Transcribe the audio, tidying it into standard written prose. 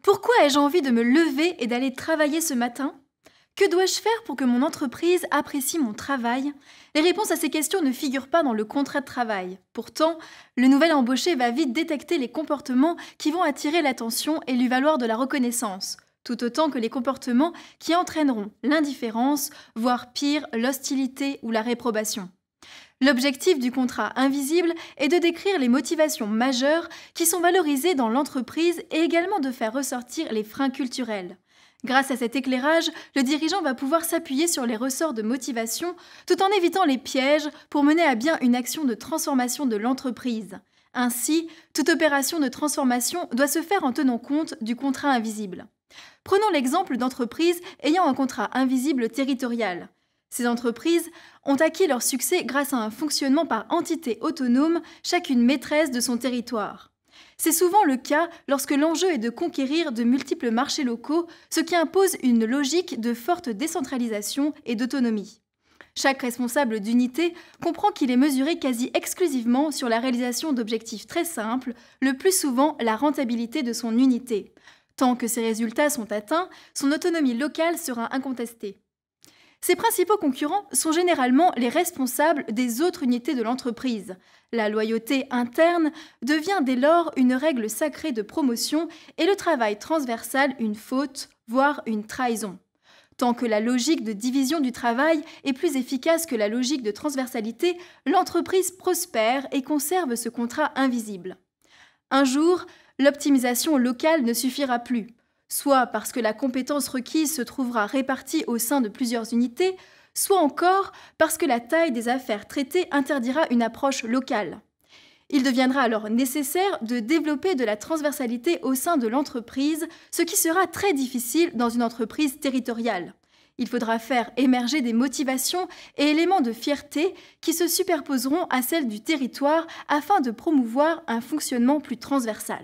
Pourquoi ai-je envie de me lever et d'aller travailler ce matin? Que dois-je faire pour que mon entreprise apprécie mon travail? Les réponses à ces questions ne figurent pas dans le contrat de travail. Pourtant, le nouvel embauché va vite détecter les comportements qui vont attirer l'attention et lui valoir de la reconnaissance, tout autant que les comportements qui entraîneront l'indifférence, voire pire, l'hostilité ou la réprobation. L'objectif du contrat invisible est de décrire les motivations majeures qui sont valorisées dans l'entreprise et également de faire ressortir les freins culturels. Grâce à cet éclairage, le dirigeant va pouvoir s'appuyer sur les ressorts de motivation tout en évitant les pièges pour mener à bien une action de transformation de l'entreprise. Ainsi, toute opération de transformation doit se faire en tenant compte du contrat invisible. Prenons l'exemple d'entreprises ayant un contrat invisible territorial. Ces entreprises ont acquis leur succès grâce à un fonctionnement par entité autonome, chacune maîtresse de son territoire. C'est souvent le cas lorsque l'enjeu est de conquérir de multiples marchés locaux, ce qui impose une logique de forte décentralisation et d'autonomie. Chaque responsable d'unité comprend qu'il est mesuré quasi exclusivement sur la réalisation d'objectifs très simples, le plus souvent la rentabilité de son unité. Tant que ces résultats sont atteints, son autonomie locale sera incontestée. Ses principaux concurrents sont généralement les responsables des autres unités de l'entreprise. La loyauté interne devient dès lors une règle sacrée de promotion et le travail transversal une faute, voire une trahison. Tant que la logique de division du travail est plus efficace que la logique de transversalité, l'entreprise prospère et conserve ce contrat invisible. Un jour, l'optimisation locale ne suffira plus. Soit parce que la compétence requise se trouvera répartie au sein de plusieurs unités, soit encore parce que la taille des affaires traitées interdira une approche locale. Il deviendra alors nécessaire de développer de la transversalité au sein de l'entreprise, ce qui sera très difficile dans une entreprise territoriale. Il faudra faire émerger des motivations et éléments de fierté qui se superposeront à celles du territoire afin de promouvoir un fonctionnement plus transversal.